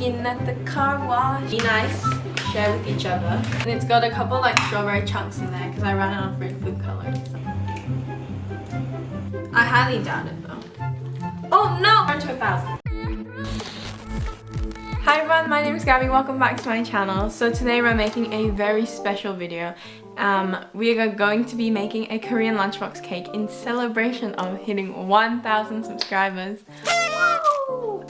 in at the car wash. Be nice, share with each other. And it's got a couple like strawberry chunks in there because I ran out of red food coloring. So. I highly doubt it though. Oh no! Turn to 1,000. Hi everyone, my name is Gabby. Welcome back to my channel. So today we're making a very special video. We are going to be making a Korean lunchbox cake in celebration of hitting 1,000 subscribers. Woo!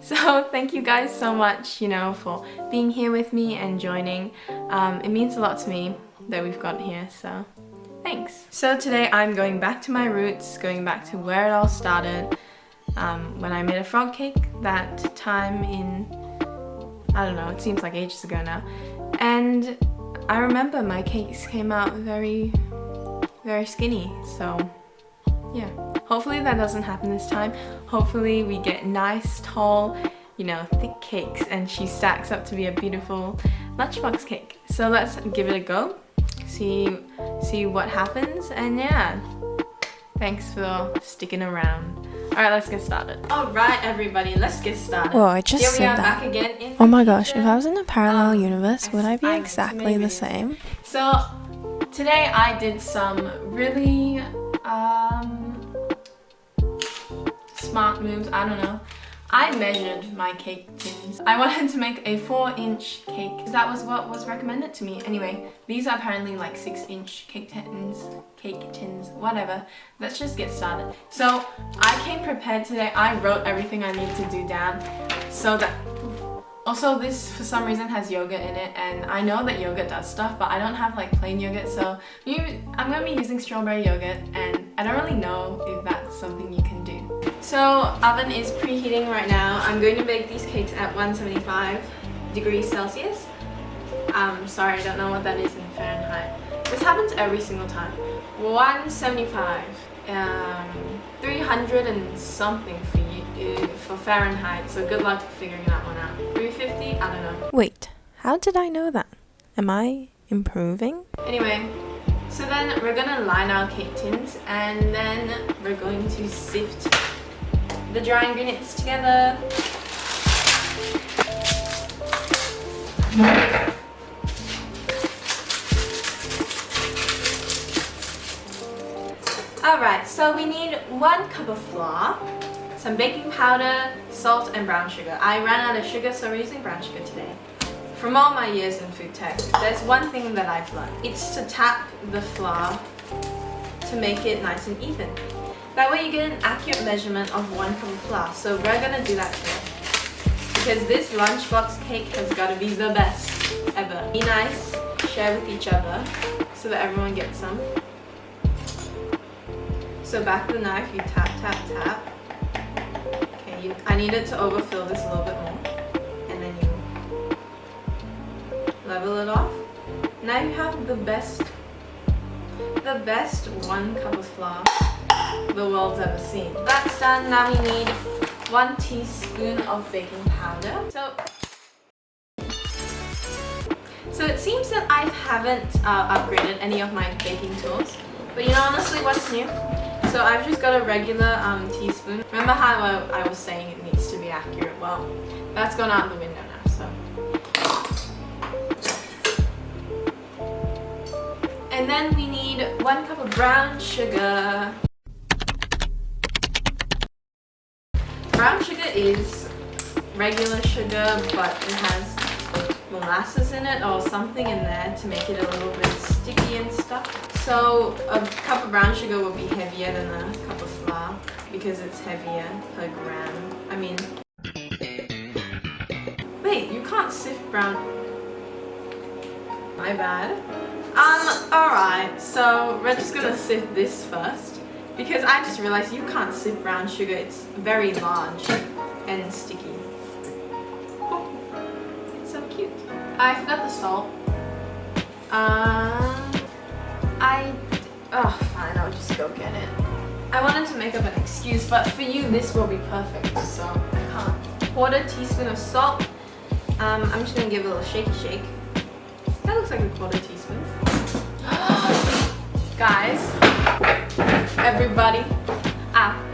So thank you guys so much, for being here with me and joining. It means a lot to me that we've got here, so thanks. So today I'm going back to my roots, going back to where it all started. When I made a frog cake that time in, I don't know, it seems like ages ago now. And I remember my cakes came out very, very skinny, so yeah. Hopefully that doesn't happen this time. Hopefully we get nice, tall, thick cakes and she stacks up to be a beautiful lunchbox cake. So let's give it a go, see what happens, and yeah. Thanks for sticking around. Alright, let's get started. Alright everybody, let's get started. Whoa, I just said that. Back again in Oh my the gosh, kitchen. if I was in a parallel universe, would I be I exactly the same? So, today I did some really smart moves, I don't know. I measured my cake tins. I wanted to make a 4-inch cake. That was what was recommended to me. Anyway, these are apparently like 6-inch cake tins, whatever. Let's just get started. So I came prepared today. I wrote everything I need to do down. So that, also this for some reason has yogurt in it, and I know that yogurt does stuff, but I don't have like plain yogurt, so I'm gonna be using strawberry yogurt, and I don't really know if that's something you can do. So oven is preheating right now. I'm going to bake these cakes at 175 degrees Celsius. Sorry, I don't know what that is in Fahrenheit. This happens every single time. 175, 300 and something for Fahrenheit. So good luck figuring that one out. 350, I don't know. Wait, how did I know that? Am I improving? Anyway, so then we're gonna line our cake tins, and then we're going to sift the dry ingredients together. Alright, so we need 1 cup of flour, some baking powder, salt, and brown sugar. I ran out of sugar, so we're using brown sugar today. From all my years in food tech, there's one thing that I've learned. It's to tap the flour to make it nice and even. That way you get an accurate measurement of 1 cup of flour. So we're gonna do that today. Because this lunchbox cake has gotta be the best ever. Be nice, share with each other, so that everyone gets some. So back of the knife, you tap, tap, tap. Okay, I needed to overfill this a little bit more. And then you level it off. Now you have the best 1 cup of flour the world's ever seen. That's done. Now we need 1 teaspoon of baking powder. So it seems that I haven't upgraded any of my baking tools, but honestly, what's new? So I've just got a regular teaspoon. Remember how I was saying it needs to be accurate? Well, that's gone out the window now, so. And then we need 1 cup of brown sugar. Brown sugar is regular sugar, but it has molasses in it or something in there to make it a little bit sticky and stuff. So a cup of brown sugar will be heavier than a cup of flour because it's heavier per gram. I mean, wait, you can't sift brown. My bad. Alright, so we're just gonna sift this first. Because I just realized you can't sift brown sugar, it's very large and sticky. Oh, it's so cute. I forgot the salt. Fine, I'll just go get it. I wanted to make up an excuse, but for you this will be perfect, so I can't. 1/4 teaspoon of salt. I'm just gonna give it a little shaky shake. That looks like a 1/4 teaspoon. Guys, everybody,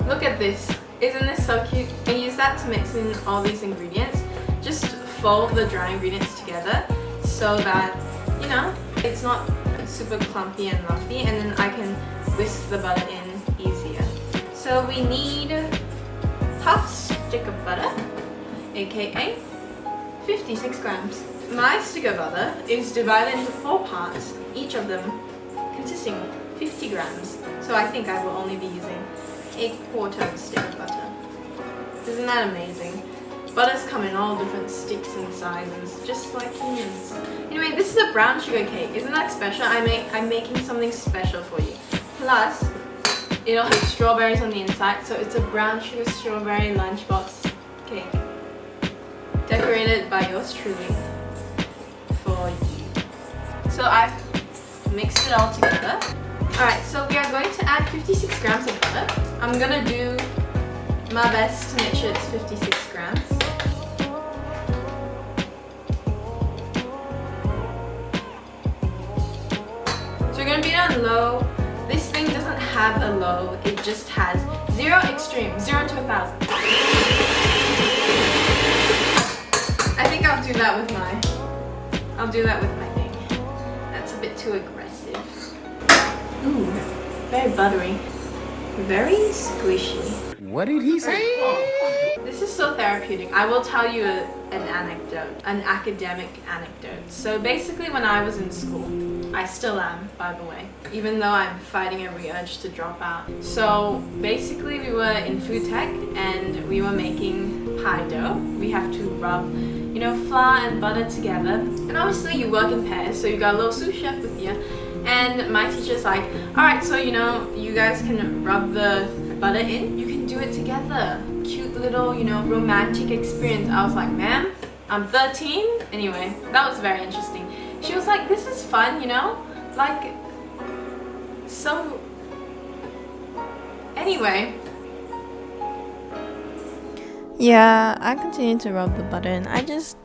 look at this. Isn't this so cute? I use that to mix in all these ingredients. Just fold the dry ingredients together so that, you know, it's not super clumpy and lumpy, and then I can whisk the butter in easier. So we need half stick of butter, aka 56 grams. My stick of butter is divided into 4 parts, each of them consisting of 50 grams. So I think I will only be using a quarter of a stick of butter. Isn't that amazing? Butters come in all different sticks and sizes, just like humans. Anyway, this is a brown sugar cake. Isn't that special? I'm making something special for you. Plus, it'll have strawberries on the inside, so it's a brown sugar strawberry lunchbox cake. Decorated by yours truly. For you. So I've mixed it all together. Alright, so we are going to add 56 grams of butter. I'm gonna do my best to make sure it's 56 grams. So we're gonna be on low. This thing doesn't have a low, it just has 0 extreme, 0 to 1,000. I think I'll do that with my thing. That's a bit too aggressive. Ooh, very buttery. Very squishy. What did he say? This is so therapeutic. I will tell you an anecdote, an academic anecdote. So basically when I was in school, I still am, by the way, even though I'm fighting every urge to drop out. So basically we were in food tech and we were making pie dough. We have to rub, you know, flour and butter together. And obviously you work in pairs, so you got a little sous chef with you. And my teacher's like, alright, so you know, you guys can rub the butter in, you can do it together. Cute little, you know, romantic experience. I was like, ma'am, I'm 13. Anyway, that was very interesting. She was like, this is fun, you know? Like, so... Anyway. Yeah, I continued to rub the butter and I just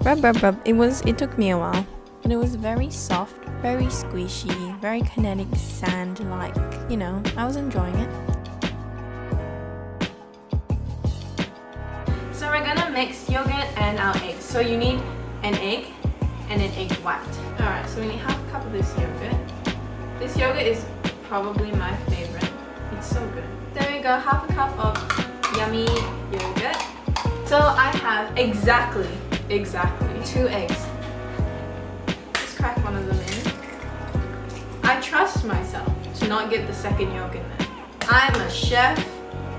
rub. It took me a while. But it was very soft, very squishy, very kinetic sand-like. You know, I was enjoying it. So we're gonna mix yogurt and our eggs. So you need an egg and an egg white. Alright, so we need half a cup of this yogurt. This yogurt is probably my favorite. It's so good. There we go, half a cup of yummy yogurt. So I have exactly 2 eggs. Just crack one of them in. I trust myself to not get the second yolk in there. I'm a chef.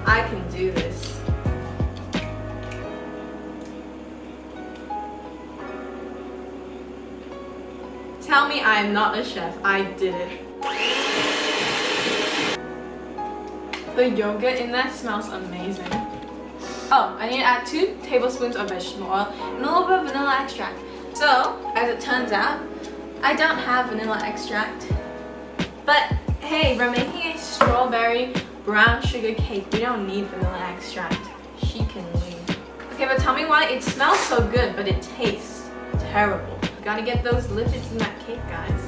I can do this. Tell me I am not a chef. I did it. The yogurt in there smells amazing. Oh, I need to add 2 tablespoons of vegetable oil and a little bit of vanilla extract. So, as it turns out, I don't have vanilla extract. But hey, we're making a strawberry brown sugar cake. We don't need vanilla extract. She can leave. Okay, but tell me why it smells so good, but it tastes terrible. Gotta get those lipids in that cake, guys.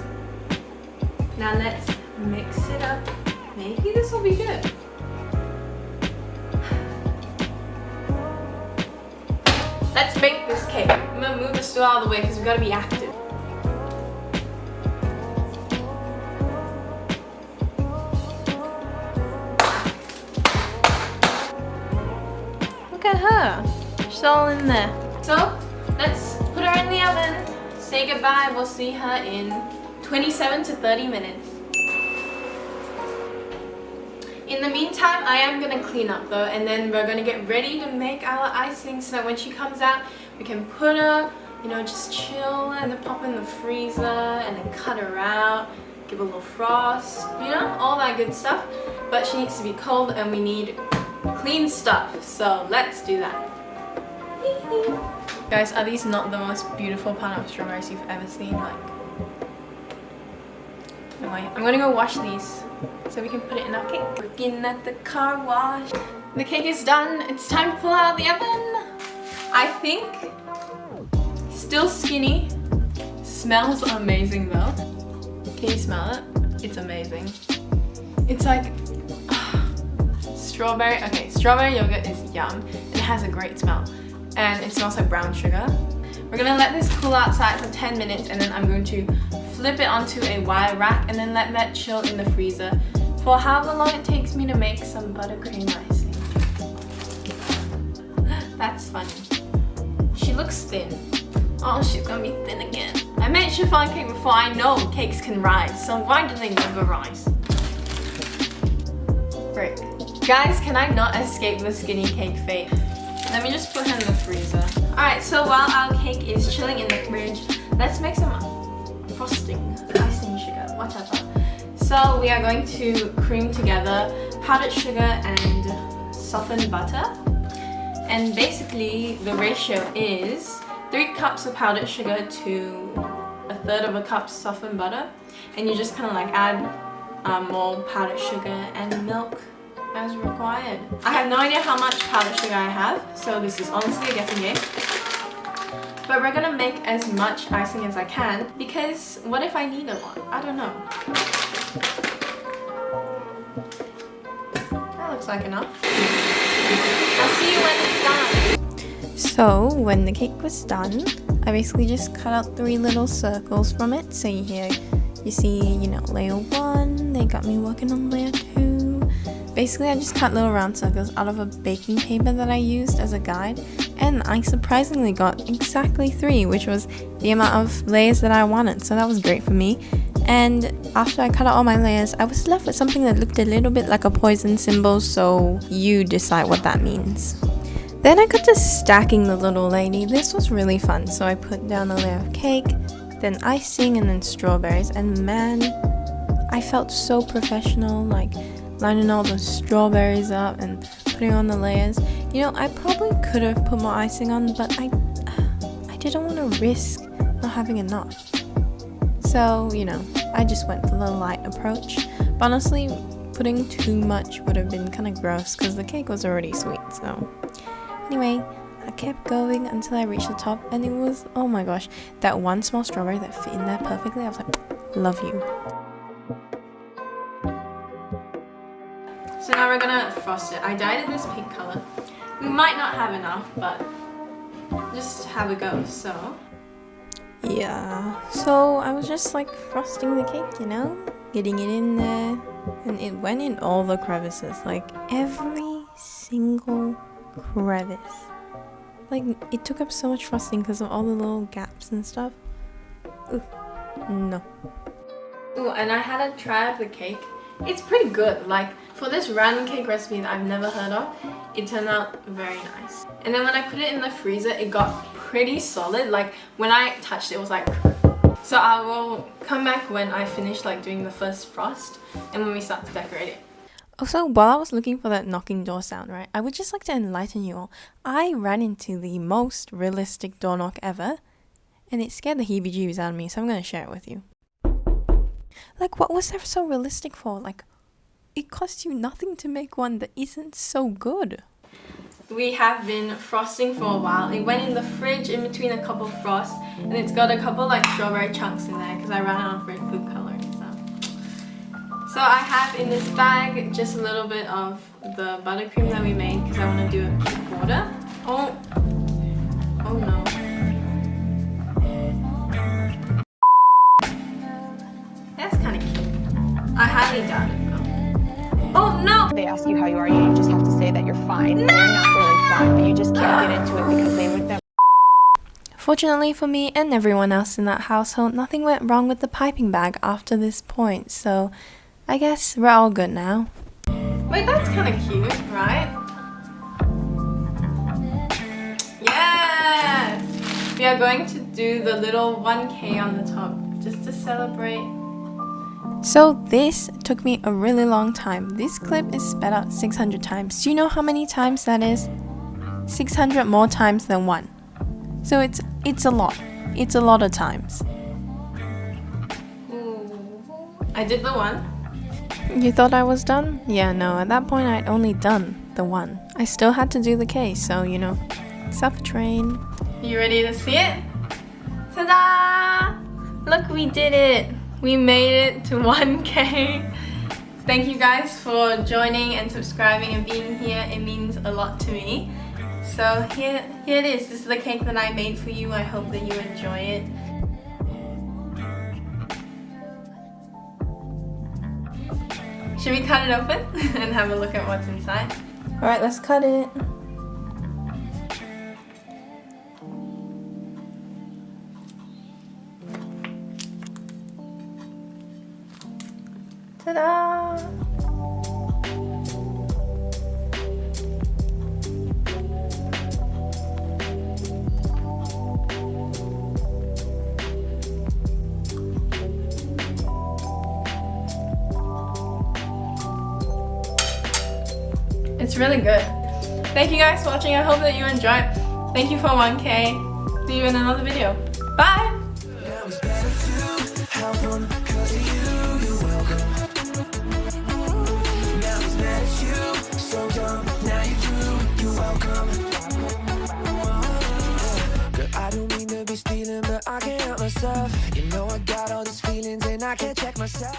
Now let's mix it up. Maybe this will be good. Let's bake this cake. I'm gonna move the stool out of the way because we gotta be active. Look at her. She's all in there. So let's put her in the oven. Say goodbye. We'll see her in 27 to 30 minutes. In the meantime, I am gonna clean up though, and then we're gonna get ready to make our icing so that when she comes out, we can put her, you know, just chill and then pop in the freezer and then cut her out, give her a little frost, you know, all that good stuff. But she needs to be cold and we need clean stuff, so let's do that. Guys, are these not the most beautiful pineapple strawberries you've ever seen? Like, anyway, I'm gonna go wash these so we can put it in our cake. Working at the car wash. The cake is done. It's time to pull out of the oven. I think still skinny. Smells amazing though. Can you smell it? It's amazing. It's like strawberry. Okay, strawberry yogurt is yum. It has a great smell. And it smells like brown sugar. We're gonna let this cool outside for 10 minutes and then I'm going to flip it onto a wire rack and then let that chill in the freezer for however long it takes me to make some buttercream icing. That's funny. She looks thin. Oh, she's gonna be thin again. I made chiffon cake before. I know cakes can rise, so why do they never rise? Frick. Guys, can I not escape the skinny cake fate? Let me just put her in the freezer. Alright, so while our cake is chilling in the fridge, let's make some frosting, icing sugar, whatever. So we are going to cream together powdered sugar and softened butter. And basically the ratio is 3 cups of powdered sugar to 1/3 of a cup softened butter. And you just kind of like add more powdered sugar and milk as required. I have no idea how much powdered sugar I have, so this is honestly a guessing game. But we're gonna make as much icing as I can because what if I need a lot? I don't know. That looks like enough. I'll see you when it's done. So when the cake was done, I basically just cut out 3 little circles from it. So here you see, you know, layer 1, they got me working on layer 2. Basically I just cut little round circles out of a baking paper that I used as a guide, and I surprisingly got exactly 3, which was the amount of layers that I wanted, so that was great for me. And after I cut out all my layers, I was left with something that looked a little bit like a poison symbol, so you decide what that means. Then I got to stacking the little lady. This was really fun. So I put down a layer of cake, then icing, and then strawberries, and man, I felt so professional, like lining all the strawberries up and putting on the layers. You know, I probably could have put more icing on, but I didn't want to risk not having enough. So, you know, I just went for the light approach. But honestly, putting too much would have been kind of gross because the cake was already sweet. So anyway, I kept going until I reached the top, and it was, oh my gosh, that one small strawberry that fit in there perfectly. I was like, love you. So now we're gonna frost it. I dyed it this pink color. We might not have enough, but just have a go, so. Yeah, so I was just like frosting the cake, you know, getting it in there, and it went in all the crevices, like every single crevice. Like it took up so much frosting because of all the little gaps and stuff. Ooh, no. Ooh, and I had a try of the cake. It's pretty good. Like for this random cake recipe that I've never heard of, it turned out very nice. And then when I put it in the freezer, it got pretty solid. Like when I touched it, it was like. So I will come back when I finish like doing the first frost and when we start to decorate it. Also, while I was looking for that knocking door sound, right, I would just like to enlighten you all. I ran into the most realistic door knock ever, and it scared the heebie-jeebies out of me, so I'm going to share it with you. Like, what was there so realistic for? Like, it cost you nothing to make one that isn't so good. We have been frosting for a while. It went in the fridge in between a couple of frosts, and it's got a couple like strawberry chunks in there because I ran out of food coloring. So I have in this bag just a little bit of the buttercream that we made because I want to do a quarter. Oh no. That's kind of cute. I highly doubt it though. Oh no! They ask you how you are, you just have to say that you're fine. No! You're not really fine, but you just can't get into it because they would never. Fortunately for me and everyone else in that household, nothing went wrong with the piping bag after this point, so I guess we're all good now. Wait, that's kind of cute, right? Yes! We are going to do the little 1K on the top just to celebrate. So this took me a really long time. This clip is sped out 600 times. Do you know how many times that is? 600 more times than 1. So it's a lot. It's a lot of times. Ooh. I did the 1. You thought I was done? Yeah, no, at that point I'd only done the 1. I still had to do the K, so you know, self-train. You ready to see it? Ta-da! Look, we did it! We made it to 1K. Thank you guys for joining and subscribing and being here. It means a lot to me. So here it is. This is the cake that I made for you. I hope that you enjoy it. Should we cut it open and have a look at what's inside? Alright, let's cut it. Ta-da! It's really good. Thank you guys for watching. I hope that you enjoyed. Thank you for 1K. See you in another video. Bye! I don't mean to be stealing, but I can't help myself. You know I got all these feelings and I can't check myself.